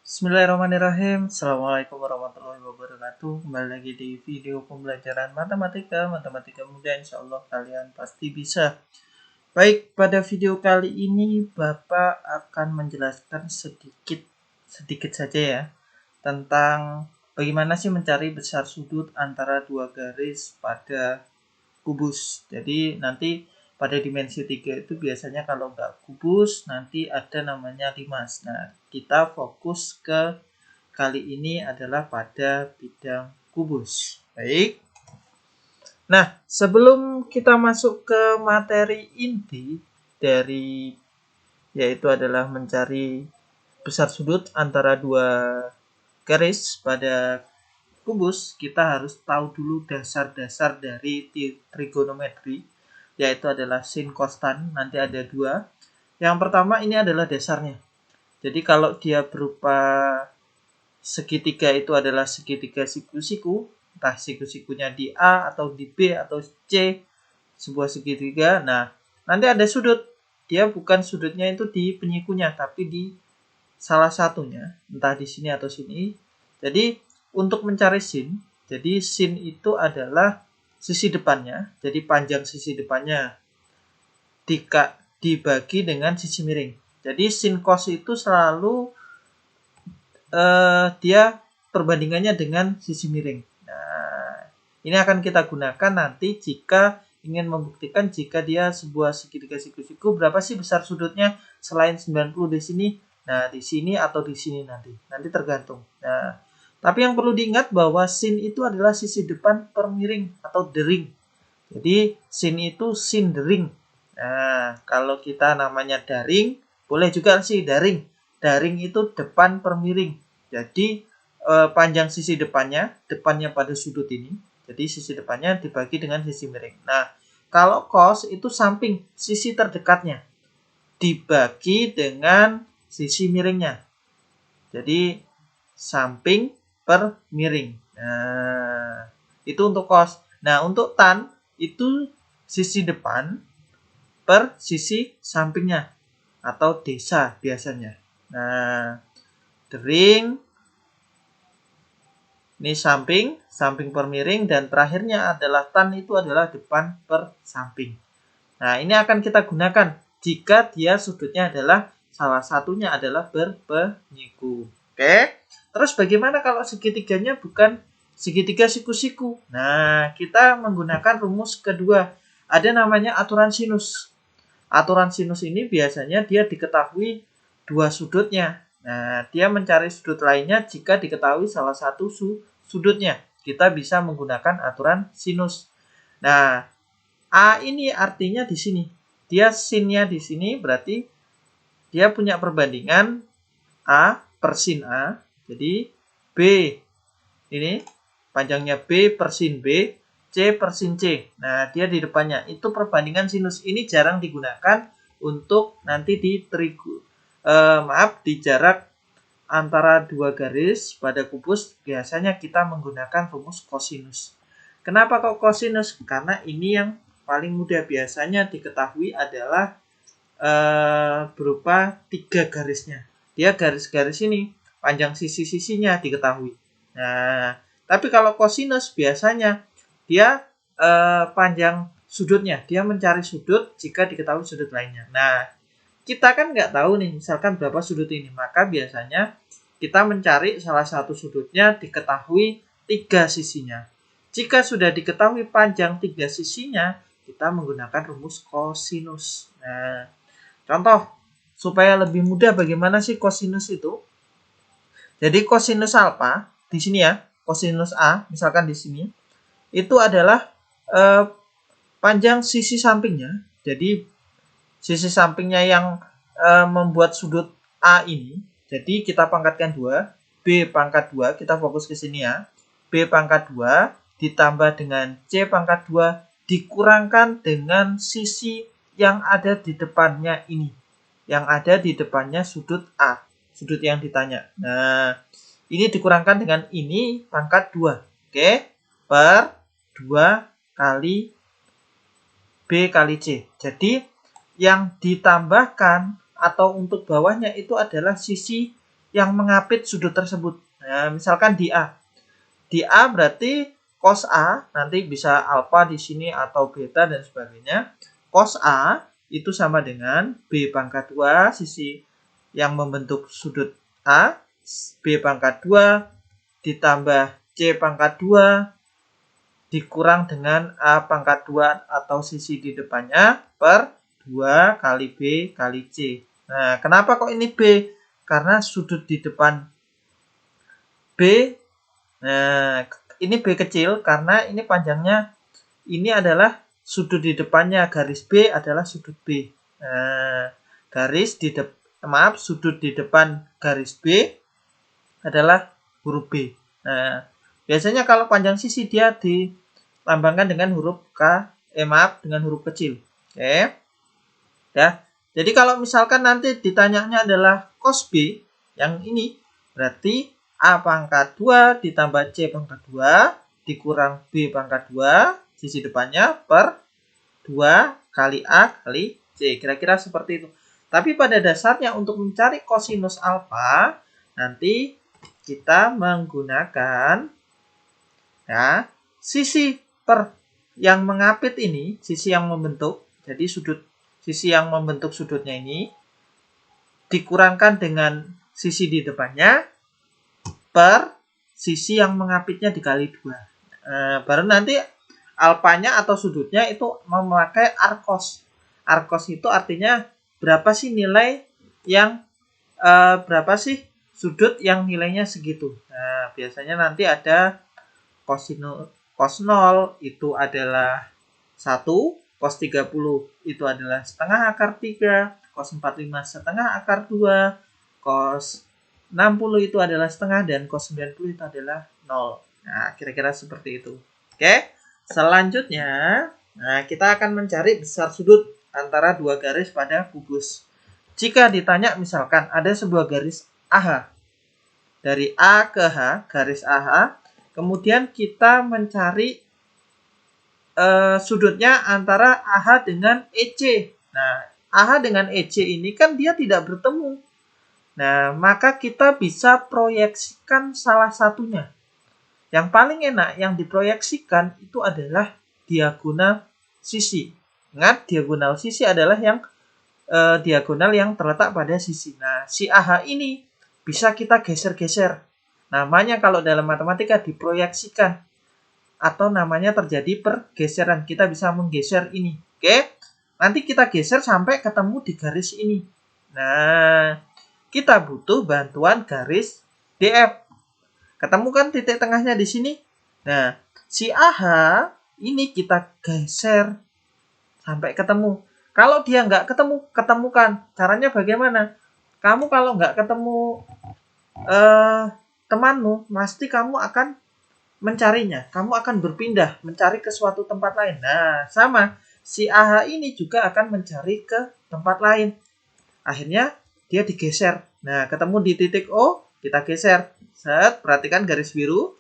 Bismillahirrahmanirrahim. Assalamualaikum warahmatullahi wabarakatuh. Kembali lagi di video pembelajaran matematika mudah. Insya Allah kalian pasti bisa. Baik, pada video kali ini Bapak akan menjelaskan sedikit saja ya tentang bagaimana sih mencari besar sudut antara dua garis pada kubus. Jadi nanti pada dimensi 3 itu biasanya kalau nggak kubus nanti ada namanya limas. Nah, kita fokus ke kali ini adalah pada bidang kubus. Baik. Nah, sebelum kita masuk ke materi inti dari yaitu adalah mencari besar sudut antara dua garis pada kubus, kita harus tahu dulu dasar-dasar dari trigonometri, yaitu adalah sin, cos, tan. Nanti ada dua. Yang pertama ini adalah dasarnya. Jadi kalau dia berupa segitiga itu adalah segitiga siku-siku, entah siku-sikunya di A atau di B atau C, sebuah segitiga. Nah, nanti ada sudut. Dia bukan sudutnya itu di penyikunya, tapi di salah satunya, entah di sini atau sini. Jadi untuk mencari sin, jadi sin itu adalah sisi depannya, jadi panjang sisi depannya dibagi dengan sisi miring. Jadi sin cos itu selalu dia perbandingannya dengan sisi miring. Nah, ini akan kita gunakan nanti jika ingin membuktikan jika dia sebuah segitiga siku-siku berapa sih besar sudutnya selain 90 di sini. Nah, di sini atau di sini nanti tergantung. Nah, tapi yang perlu diingat bahwa sin itu adalah sisi depan per miring atau dering. Jadi sin itu sin dering. Nah, kalau kita namanya daring, boleh juga sih daring. Daring itu depan per miring. Jadi panjang sisi depannya pada sudut ini. Jadi sisi depannya dibagi dengan sisi miring. Nah, kalau cos itu samping, sisi terdekatnya dibagi dengan sisi miringnya. Jadi samping per miring. Nah, itu untuk cos. Nah, untuk tan itu sisi depan per sisi sampingnya atau desa biasanya. Nah, dering ini samping per miring, dan terakhirnya adalah tan itu adalah depan per samping. Nah, ini akan kita gunakan jika dia sudutnya adalah salah satunya adalah berpenyiku. Oke. Terus bagaimana kalau segitiganya bukan segitiga siku-siku? Nah, kita menggunakan rumus kedua. Ada namanya aturan sinus. Aturan sinus ini biasanya dia diketahui dua sudutnya. Nah, dia mencari sudut lainnya jika diketahui salah satu sudutnya. Kita bisa menggunakan aturan sinus. Nah, A ini artinya di sini. Dia sinnya di sini berarti dia punya perbandingan A per sin A. Jadi B ini panjangnya B per sin B, C per sin C. Nah, dia di depannya. Itu perbandingan sinus. Ini jarang digunakan untuk nanti di jarak antara dua garis pada kubus. Biasanya kita menggunakan rumus kosinus. Kenapa kok kosinus? Karena ini yang paling mudah. Biasanya diketahui adalah berupa 3 garisnya. Dia garis-garis ini, panjang sisi-sisinya diketahui. Nah, tapi kalau kosinus biasanya dia panjang sudutnya. Dia mencari sudut jika diketahui sudut lainnya. Nah, kita kan nggak tahu nih, misalkan berapa sudut ini. Maka biasanya kita mencari salah satu sudutnya diketahui 3 sisinya. Jika sudah diketahui panjang 3 sisinya, kita menggunakan rumus kosinus. Nah, contoh supaya lebih mudah bagaimana sih kosinus itu? Jadi kosinus alfa di sini ya, kosinus A misalkan di sini itu adalah panjang sisi sampingnya. Jadi sisi sampingnya yang membuat sudut A ini. Jadi kita pangkatkan 2, B pangkat 2, kita fokus ke sini ya. B pangkat 2 ditambah dengan C pangkat 2 dikurangkan dengan sisi yang ada di depannya ini. Yang ada di depannya sudut A, sudut yang ditanya. Nah, ini dikurangkan dengan ini pangkat 2. Oke, per 2 kali B kali C. Jadi yang ditambahkan atau untuk bawahnya itu adalah sisi yang mengapit sudut tersebut. Nah, misalkan di A. Di A berarti cos A, nanti bisa alfa di sini atau beta dan sebagainya. Cos A itu sama dengan B pangkat 2, sisi yang membentuk sudut A, B pangkat 2 ditambah C pangkat 2 dikurang dengan A pangkat 2 atau sisi di depannya per 2 kali B kali C. Nah, kenapa kok ini B? Karena sudut di depan B, nah ini B kecil karena ini panjangnya, ini adalah sudut di depannya, garis B adalah sudut B. Nah, sudut di depan garis B adalah huruf B. Nah, biasanya kalau panjang sisi dia dilambangkan dengan huruf dengan huruf kecil. Oke. Ya. Jadi kalau misalkan nanti ditanyanya adalah cos B yang ini, berarti A pangkat 2 ditambah C pangkat 2 dikurang B pangkat 2 sisi depannya per 2 kali A kali C. Kira-kira seperti itu. Tapi pada dasarnya untuk mencari kosinus alfa nanti kita menggunakan ya sisi per yang mengapit ini, sisi yang membentuk. Jadi sisi yang membentuk sudutnya ini dikurangkan dengan sisi di depannya per sisi yang mengapitnya dikali 2. Baru nanti alfanya atau sudutnya itu memakai arkos. Arkos itu artinya berapa sih nilai yang berapa sih sudut yang nilainya segitu. Nah, biasanya nanti ada cos 0 itu adalah 1, cos 30 itu adalah setengah akar 3, cos 45 setengah akar 2, cos 60 itu adalah setengah, dan cos 90 itu adalah 0. Nah, kira-kira seperti itu. Oke, selanjutnya nah kita akan mencari besar sudut antara dua garis pada kubus. Jika ditanya misalkan ada sebuah garis AH, dari A ke H, garis AH, kemudian kita mencari sudutnya antara AH dengan EC. Nah, AH dengan EC ini kan dia tidak bertemu. Nah, maka kita bisa proyeksikan salah satunya. Yang paling enak yang diproyeksikan itu adalah diagonal sisi. Ingat, diagonal sisi adalah yang diagonal yang terletak pada sisi. Nah, si AH ini bisa kita geser-geser. Namanya kalau dalam matematika diproyeksikan, atau namanya terjadi pergeseran. Kita bisa menggeser ini. Oke, nanti kita geser sampai ketemu di garis ini. Nah, kita butuh bantuan garis DF. Ketemu kan titik tengahnya di sini. Nah, si AH ini kita geser sampai ketemu. Kalau dia nggak ketemu, ketemukan. Caranya bagaimana? Kamu kalau nggak ketemu temanmu, pasti kamu akan mencarinya. Kamu akan berpindah, mencari ke suatu tempat lain. Nah, sama. Si AH ini juga akan mencari ke tempat lain. Akhirnya, dia digeser. Nah, ketemu di titik O, kita geser. Set, perhatikan garis biru.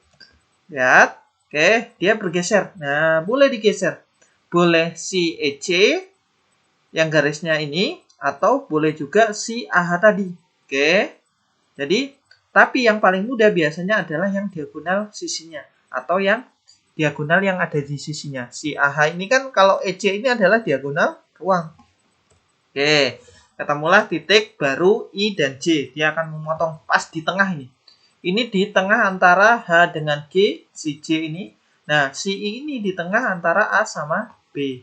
Lihat. Oke, dia bergeser. Nah, boleh digeser. Boleh si EC, yang garisnya ini, atau boleh juga si AH tadi. Oke. Jadi, tapi yang paling mudah biasanya adalah yang diagonal sisinya, atau yang diagonal yang ada di sisinya. Si AH ini kan kalau EC ini adalah diagonal ruang. Oke, ketemulah titik baru I dan J. Dia akan memotong pas di tengah ini. Ini di tengah antara H dengan G, si J ini. Nah, si I ini di tengah antara A sama B.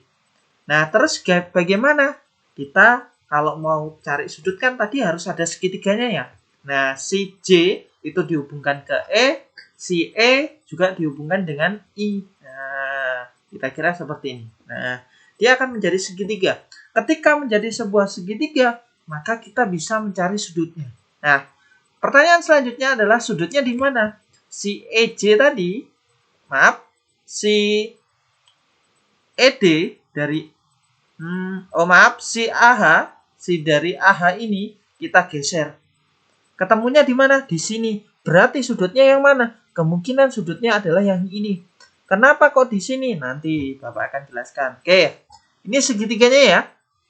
Nah, terus bagaimana? Kita kalau mau cari sudut kan tadi harus ada segitiganya ya. Nah, si J itu dihubungkan ke E, si E juga dihubungkan dengan I. Nah, kita kira seperti ini. Nah, dia akan menjadi segitiga. Ketika menjadi sebuah segitiga, maka kita bisa mencari sudutnya. Nah, pertanyaan selanjutnya adalah sudutnya di mana? Si EJ tadi, si ED dari, si AH, si dari AH ini kita geser. Ketemunya di mana? Di sini. Berarti sudutnya yang mana? Kemungkinan sudutnya adalah yang ini. Kenapa kok di sini? Nanti Bapak akan jelaskan. Oke, ini segitiganya ya.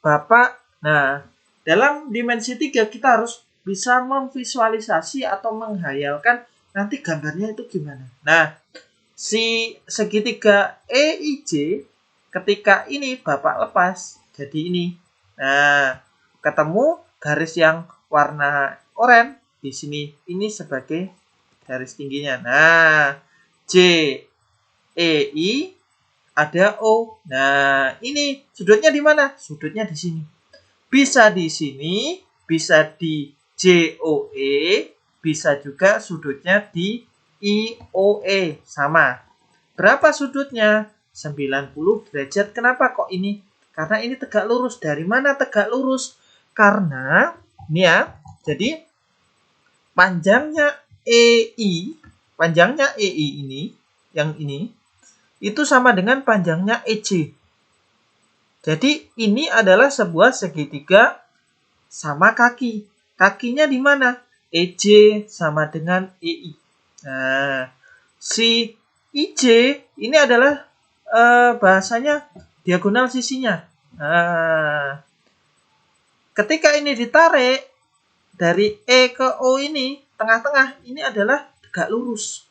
Bapak, nah, dalam dimensi 3 kita harus bisa memvisualisasi atau menghayalkan nanti gambarnya itu gimana. Nah, si segitiga EIJ ketika ini Bapak lepas jadi ini. Nah, ketemu garis yang warna oranye di sini. Ini sebagai garis tingginya. Nah, J, E, I, ada O. Nah, ini sudutnya di mana? Sudutnya di sini. Bisa di sini, bisa di JOE, bisa juga sudutnya di IOE. Sama. Berapa sudutnya? 90 derajat. Kenapa kok ini? Karena ini tegak lurus. Dari mana tegak lurus? Karena, ini ya, jadi panjangnya EI ini, yang ini, itu sama dengan panjangnya EJ. Jadi ini adalah sebuah segitiga sama kaki. Kakinya di mana? EJ sama dengan EI. Nah, si IJ ini adalah bahasanya diagonal sisinya. Nah, ketika ini ditarik dari E ke O ini, tengah-tengah, ini adalah tegak lurus.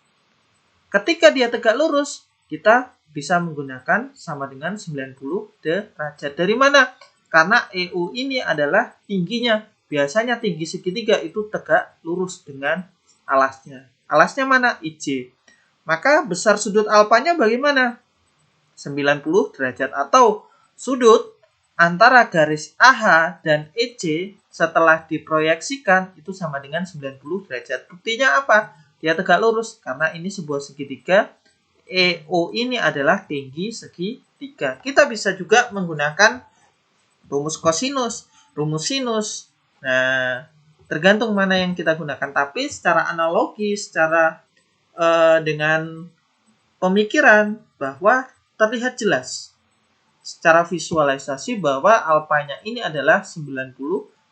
Ketika dia tegak lurus, kita bisa menggunakan sama dengan 90 derajat. Dari mana? Karena EU ini adalah tingginya. Biasanya tinggi segitiga itu tegak lurus dengan alasnya. Alasnya mana? IJ. Maka besar sudut alfanya bagaimana? 90 derajat. Atau sudut antara garis AH dan EC setelah diproyeksikan itu sama dengan 90 derajat. Buktinya apa? Dia tegak lurus karena ini sebuah segitiga. EO ini adalah tinggi segitiga. Kita bisa juga menggunakan rumus kosinus, rumus sinus. Nah, tergantung mana yang kita gunakan. Tapi secara analogi, secara dengan pemikiran bahwa terlihat jelas secara visualisasi bahwa alfanya ini adalah 90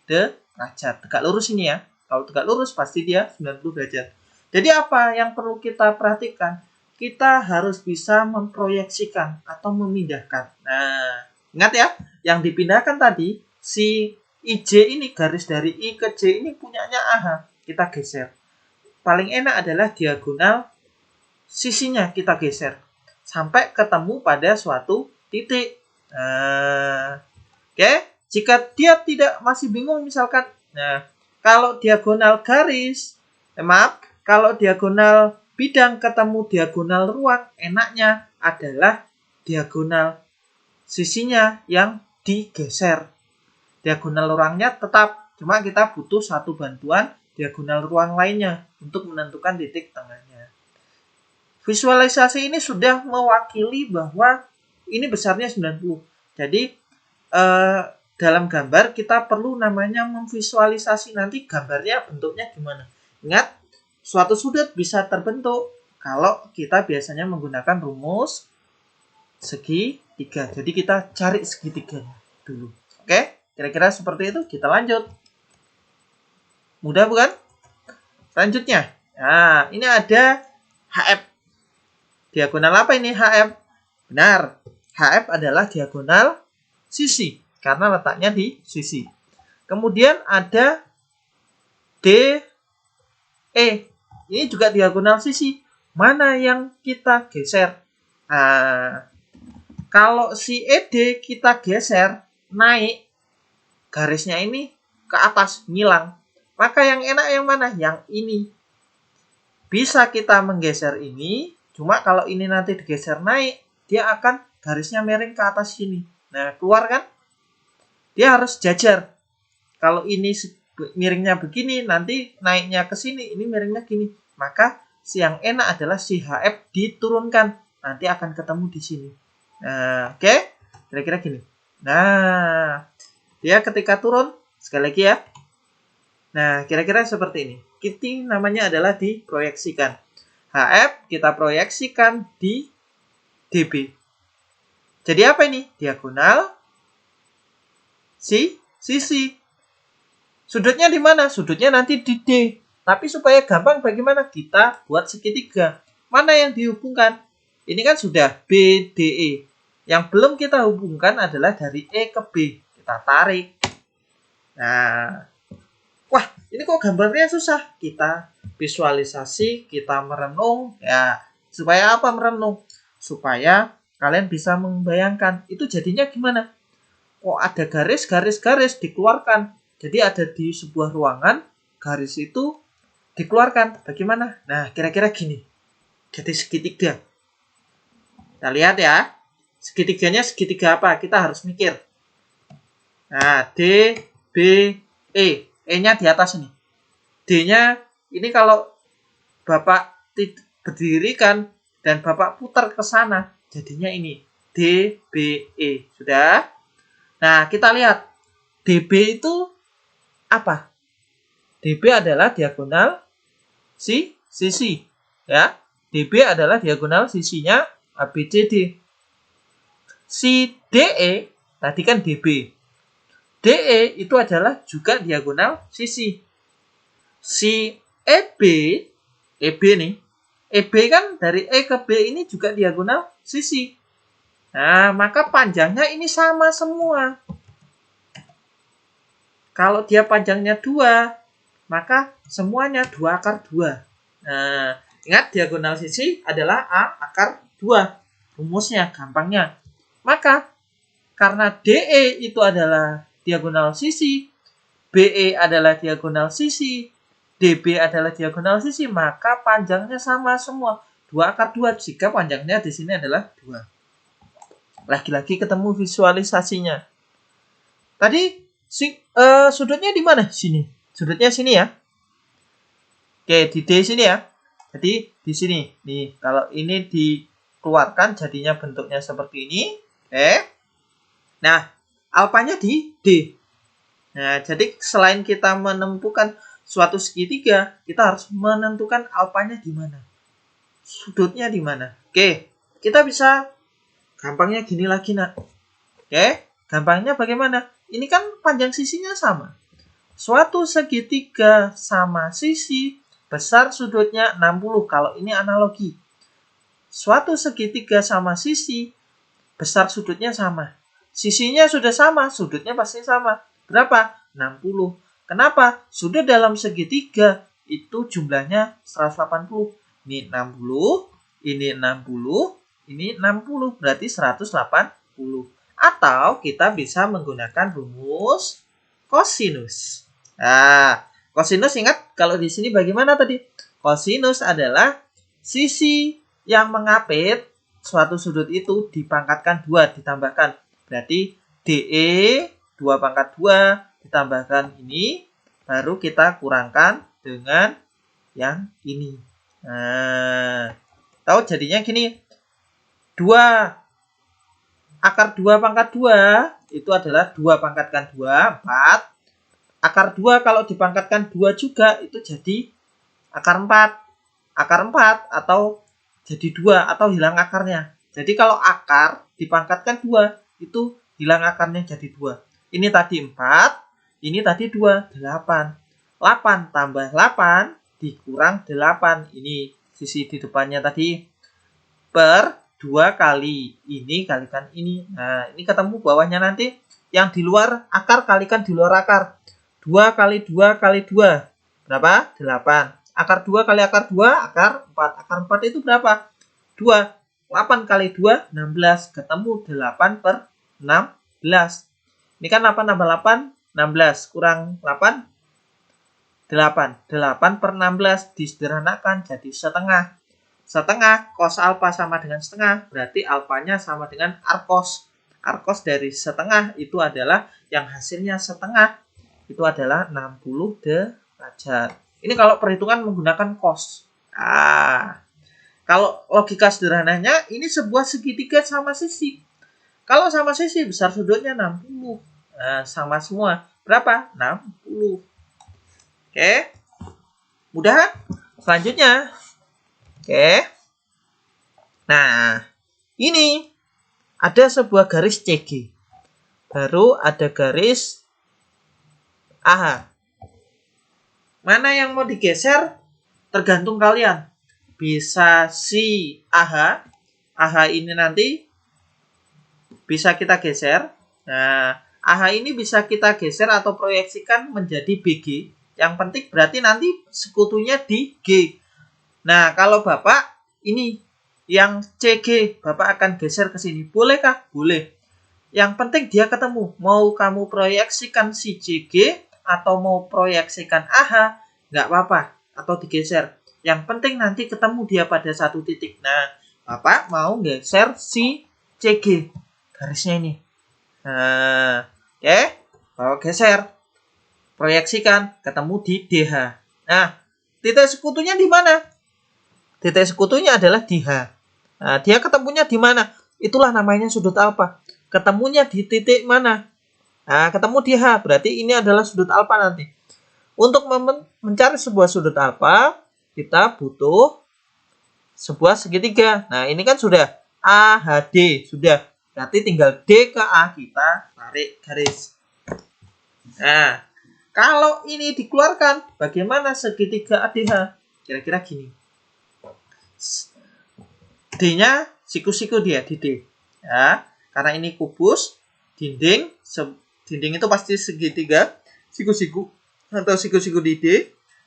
derajat. Tegak lurus ini ya. Kalau tegak lurus pasti dia 90 derajat. Jadi apa yang perlu kita perhatikan? Kita harus bisa memproyeksikan atau memindahkan. Nah, ingat ya, yang dipindahkan tadi, si IJ ini, garis dari I ke J ini punyanya AH. Kita geser. Paling enak adalah diagonal sisinya kita geser. Sampai ketemu pada suatu titik. Nah, oke. Jika dia tidak masih bingung misalkan, nah, kalau diagonal garis, kalau diagonal bidang ketemu diagonal ruang, enaknya adalah diagonal sisinya yang digeser. Diagonal ruangnya tetap, cuma kita butuh satu bantuan diagonal ruang lainnya untuk menentukan titik tengahnya. Visualisasi ini sudah mewakili bahwa ini besarnya 90. Jadi dalam gambar kita perlu namanya memvisualisasi nanti gambarnya bentuknya gimana. Ingat, suatu sudut bisa terbentuk kalau kita biasanya menggunakan rumus segitiga. Jadi kita cari segitiganya dulu. Oke, kira-kira seperti itu. Kita lanjut. Mudah bukan? Selanjutnya, nah ini ada HF. Diagonal apa ini HF? Benar, HF adalah diagonal sisi karena letaknya di sisi. Kemudian ada DE. Ini juga diagonal sisi. Mana yang kita geser? Nah, kalau si ED kita geser, naik, garisnya ini ke atas, ngilang. Maka yang enak yang mana? Yang ini. Bisa kita menggeser ini, cuma kalau ini nanti digeser naik, dia akan garisnya miring ke atas sini. Nah, keluar kan? Dia harus jajar. Kalau ini miringnya begini, nanti naiknya ke sini, ini miringnya gini. Maka si yang enak adalah si HF diturunkan. Nanti akan ketemu di sini. Nah, oke? Kira-kira gini. Nah, dia ketika turun, sekali lagi ya. Nah, kira-kira seperti ini. Ini namanya adalah diproyeksikan. HF kita proyeksikan di DB. Jadi apa ini? Diagonal sisi. Sudutnya di mana? Sudutnya nanti di D. Tapi supaya gampang bagaimana? Kita buat segitiga. Mana yang dihubungkan? Ini kan sudah BDE. Yang belum kita hubungkan adalah dari E ke B. Kita tarik. Nah, Wah, ini kok gambarnya susah. Kita visualisasi, kita merenung. Ya, supaya apa merenung? Supaya kalian bisa membayangkan. Itu jadinya gimana? Kok ada garis dikeluarkan. Jadi ada di sebuah ruangan, garis itu dikeluarkan. Bagaimana? Nah, kira-kira gini. Jadi segitiga. Kita lihat ya. Segitiganya segitiga apa? Kita harus mikir. Nah, D, B, E. E-nya di atas ini. D-nya ini kalau Bapak berdiri kan dan Bapak putar ke sana, jadinya ini D, B, E. Sudah? Nah, kita lihat DB itu apa? DB adalah diagonal sisi, ya. DB adalah diagonal sisinya ABCD. Si DE tadi kan DB. DE itu adalah juga diagonal sisi. Si EB nih, EB kan dari E ke B ini juga diagonal sisi. Nah, maka panjangnya ini sama semua. Kalau dia panjangnya 2, maka semuanya 2 akar 2. Nah, ingat diagonal sisi adalah A akar 2. Rumusnya, gampangnya. Maka, karena DE itu adalah diagonal sisi, BE adalah diagonal sisi, DB adalah diagonal sisi, maka panjangnya sama semua. 2 akar 2, jika panjangnya di sini adalah 2. Lagi-lagi ketemu visualisasinya. Tadi sudutnya di mana? Sini. Sudutnya sini ya. Oke, di D sini ya. Jadi di sini. Nih, kalau ini dikeluarkan jadinya bentuknya seperti ini. Oke. Nah, alfanya di D. Nah, jadi selain kita menemukan suatu segitiga, kita harus menentukan alfanya di mana. Sudutnya di mana. Oke, kita bisa gampangnya gini lagi, nak. Oke, gampangnya bagaimana? Ini kan panjang sisinya sama. Suatu segitiga sama sisi, besar sudutnya 60. Kalau ini analogi. Suatu segitiga sama sisi, besar sudutnya sama. Sisinya sudah sama, sudutnya pasti sama. Berapa? 60. Kenapa? Sudut dalam segitiga itu jumlahnya 180. Ini 60, ini 60, ini 60. Berarti 180. Atau kita bisa menggunakan rumus kosinus. Nah, kosinus ingat kalau di sini bagaimana tadi? Kosinus adalah sisi yang mengapit suatu sudut itu dipangkatkan 2, ditambahkan. Berarti DE 2 pangkat 2 ditambahkan ini, baru kita kurangkan dengan yang ini. Nah, tahu jadinya gini. 2 akar 2 pangkat 2 itu adalah 2 pangkatkan 2, 4. Akar 2 kalau dipangkatkan 2 juga itu jadi akar 4. Akar 4 atau jadi 2 atau hilang akarnya. Jadi kalau akar dipangkatkan 2 itu hilang akarnya jadi 2. Ini tadi 4, ini tadi 2, 8. 8 tambah 8 dikurang 8. Ini sisi di depannya tadi per 2 kali ini kalikan ini. Nah, ini ketemu bawahnya nanti. Yang di luar akar kalikan di luar akar. 2 kali 2 kali 2. Berapa? 8. Akar 2 kali akar 2, akar 4. Akar 4 itu berapa? 2. 8 kali 2, 16. Ketemu 8 per 16. Ini kan 8 tambah 8, 16. Kurang 8, 8. 8 per 16 disederhanakan jadi setengah. Setengah cos alfa sama dengan setengah, berarti alfanya sama dengan arkos. Arkos dari setengah itu adalah yang hasilnya setengah. Itu adalah 60 derajat. Ini kalau perhitungan menggunakan cos. Nah, kalau logika sederhananya, ini sebuah segitiga sama sisi. Kalau sama sisi, besar sudutnya 60. Nah, sama semua. Berapa? 60. Oke. Mudah? Selanjutnya. Oke. Nah, ini ada sebuah garis CG. Baru ada garis AH. Mana yang mau digeser? Tergantung kalian. Bisa si AH. AH ini nanti bisa kita geser. Nah, AH ini bisa kita geser atau proyeksikan menjadi BG. Yang penting berarti nanti sekutunya di G. Nah, kalau Bapak ini yang CG, Bapak akan geser ke sini. Bolehkah? Boleh. Yang penting dia ketemu. Mau kamu proyeksikan si CG atau mau proyeksikan AH, nggak apa-apa. Atau digeser. Yang penting nanti ketemu dia pada satu titik. Nah, Bapak mau geser si CG. Garisnya ini. Nah, oke. Bapak geser. Proyeksikan. Ketemu di DH. Nah, titik sekutunya di mana? Titik sekutunya adalah di H. Nah, dia ketemunya di mana? Itulah namanya sudut alfa. Ketemunya di titik mana? Nah, ketemu di H. Berarti ini adalah sudut alfa nanti. Untuk mencari sebuah sudut alfa, kita butuh sebuah segitiga. Nah, ini kan sudah AHD. Sudah. Berarti tinggal D ke A kita tarik garis. Nah, kalau ini dikeluarkan, bagaimana segitiga ADH? Kira-kira gini. D-nya siku-siku dia di D. Ya, karena ini kubus, dinding itu pasti segitiga, siku-siku atau siku-siku di D.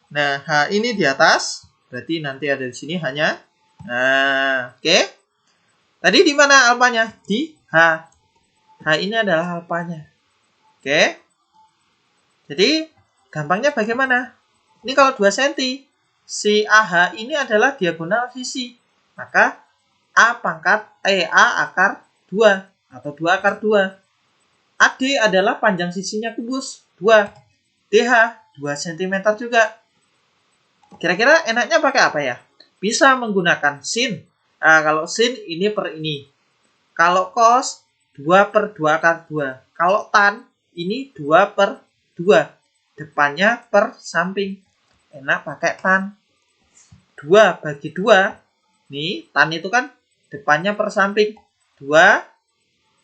Nah, H ini di atas, berarti nanti ada di sini hanya. Nah, oke. Tadi di mana alfanya? Di H. H ini adalah alfanya. Oke. Jadi, gampangnya bagaimana? Ini kalau 2 cm, si AH ini adalah diagonal sisi. Maka A akar 2 atau 2 akar 2. AD adalah panjang sisinya kubus 2. DH 2 cm juga. Kira-kira enaknya pakai apa ya? Bisa menggunakan sin. Nah, kalau sin ini per ini. Kalau cos 2 per 2 akar 2. Kalau tan ini 2 per 2. Depannya per samping. Enak pakai tan. 2 bagi 2. Nih, tan itu kan depannya per samping. 2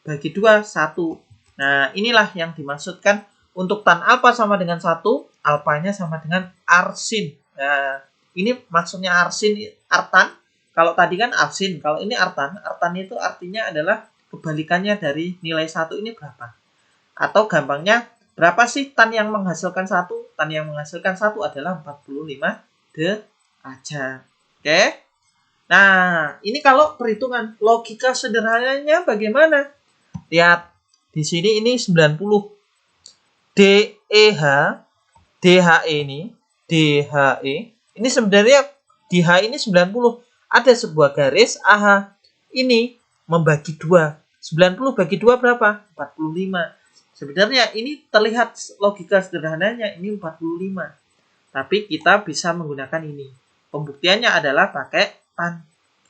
bagi 2, 1. Nah, inilah yang dimaksudkan untuk tan alfa sama dengan 1, alfanya sama dengan arsin. Nah, ini maksudnya arsin, artan. Kalau tadi kan arsin, kalau ini artan. Artan itu artinya adalah kebalikannya dari nilai 1 ini berapa. Atau gampangnya, berapa sih tan yang menghasilkan 1? Tan yang menghasilkan 1 adalah 45 derajat. Oke? Nah, ini kalau perhitungan logika sederhananya bagaimana? Lihat, di sini ini 90. DEH, DHE ini sebenarnya di H ini 90. Ada sebuah garis AH. Ini membagi 2. 90 bagi 2 berapa? 45. Sebenarnya ini terlihat logika sederhananya, ini 45. Tapi kita bisa menggunakan ini. Pembuktiannya adalah pakai tan.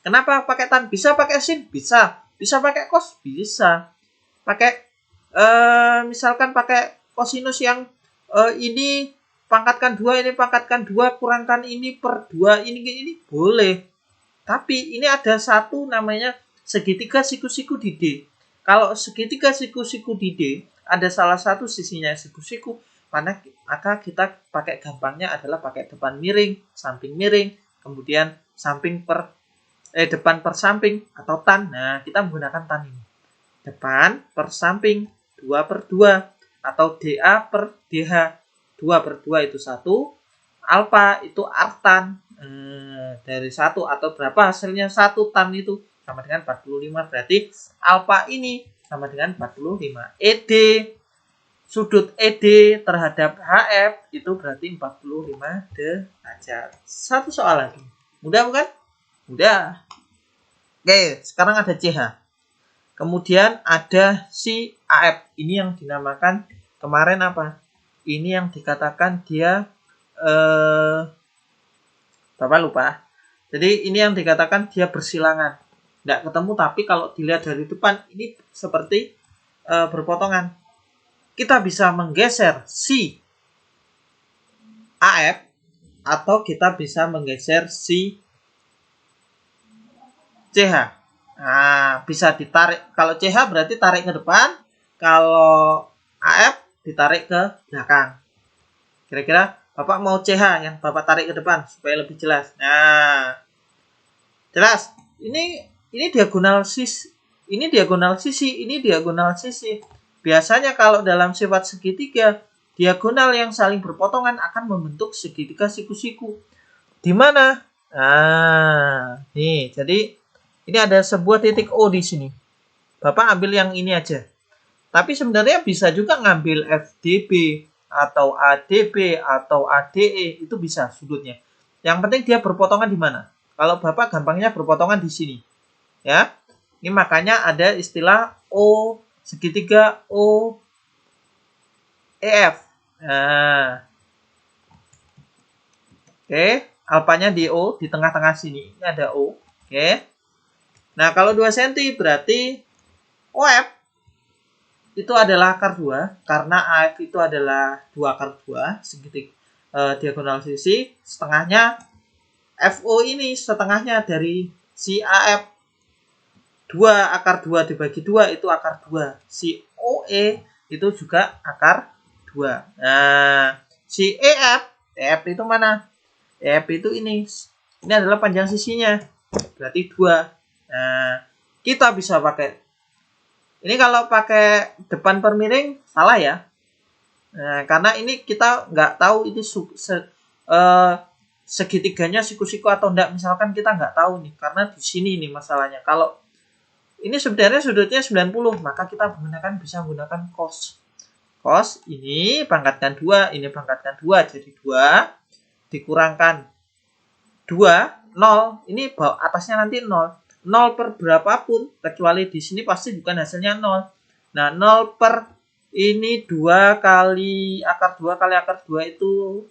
Kenapa pakai tan? Bisa pakai sin? Bisa. Bisa pakai cos? Bisa. Pakai misalkan pakai kosinus yang ini pangkatkan 2, ini pangkatkan 2, kurangkan ini per 2, ini boleh. Tapi ini ada satu namanya segitiga siku-siku di D. Kalau segitiga siku-siku di D, ada salah satu sisinya siku-siku, maka kita pakai gampangnya adalah pakai depan miring, samping miring, kemudian samping depan per samping atau tan. Nah, kita menggunakan tan ini. Depan per samping 2 per 2 atau DA per DH. 2 per 2 itu 1. Alfa itu artan. Dari 1 atau berapa hasilnya 1 tan itu sama dengan 45. Berarti alfa ini sama dengan 45. ED, sudut ED terhadap HF itu berarti 45 derajat. Satu soal lagi. Mudah bukan? Mudah. Oke, sekarang ada CH. Kemudian ada si AF. Ini yang dinamakan kemarin apa? Ini yang dikatakan dia Bapak lupa. Jadi ini yang dikatakan dia bersilangan. Tidak ketemu, tapi kalau dilihat dari depan ini seperti berpotongan. Kita bisa menggeser si AF atau kita bisa menggeser si CH. Nah, bisa ditarik. Kalau CH berarti tarik ke depan. Kalau AF ditarik ke belakang. Kira-kira Bapak mau CH yang Bapak tarik ke depan supaya lebih jelas. Nah, jelas. Ini diagonal sisi. Ini diagonal sisi. Ini diagonal sisi. Biasanya kalau dalam sifat segitiga, diagonal yang saling berpotongan akan membentuk segitiga siku-siku. Di mana? Nah, nih, jadi ini ada sebuah titik O di sini. Bapak ambil yang ini aja. Tapi sebenarnya bisa juga ngambil FDB atau ADB atau ADE, itu bisa sudutnya. Yang penting dia berpotongan di mana? Kalau Bapak gampangnya berpotongan di sini. Ya. Ini makanya ada istilah O segitiga OEF. Nah. Oke, alfanya di O, di tengah-tengah sini. Ini ada O. Oke. Nah, kalau 2 cm berarti OF itu adalah akar 2. Karena AF itu adalah 2 akar 2. Segitiga diagonal sisi. Setengahnya FO ini setengahnya dari si AF. 2 akar 2 dibagi 2 itu akar 2. Si OE itu juga akar 2. Nah, si EF itu mana? EF itu ini. Ini adalah panjang sisinya. Berarti 2. Nah, kita bisa pakai. Ini kalau pakai depan per miring, salah ya. Nah, karena ini kita nggak tahu ini segitiganya siku-siku atau enggak. Misalkan kita nggak tahu nih. Karena di sini nih masalahnya. Kalau ini sebenarnya sudutnya 90, maka kita bisa menggunakan cos. Cos ini pangkatkan 2, ini pangkatkan 2, jadi 2 dikurangkan 2, 0, ini bawah atasnya nanti 0. 0 per berapapun, kecuali di sini pasti bukan hasilnya 0. Nah, 0 per ini 2 kali akar 2 kali akar 2 itu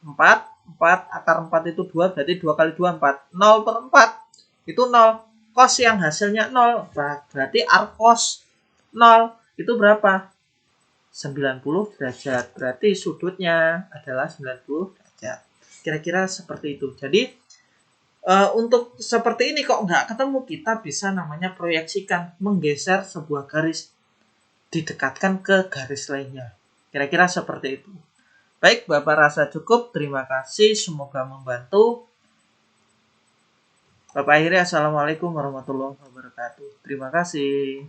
4. 4 akar 4 itu 2, berarti 2 kali 2, 4. 0 per 4 itu 0. Cos yang hasilnya 0, berarti arcos 0 itu berapa? 90 derajat. Berarti sudutnya adalah 90 derajat. Kira-kira seperti itu. Jadi untuk seperti ini kok nggak ketemu, kita bisa namanya proyeksikan, menggeser sebuah garis, didekatkan ke garis lainnya. Kira-kira seperti itu. Baik, Bapak rasa cukup. Terima kasih. Semoga membantu. Bapak akhirnya, Assalamualaikum warahmatullahi wabarakatuh. Terima kasih.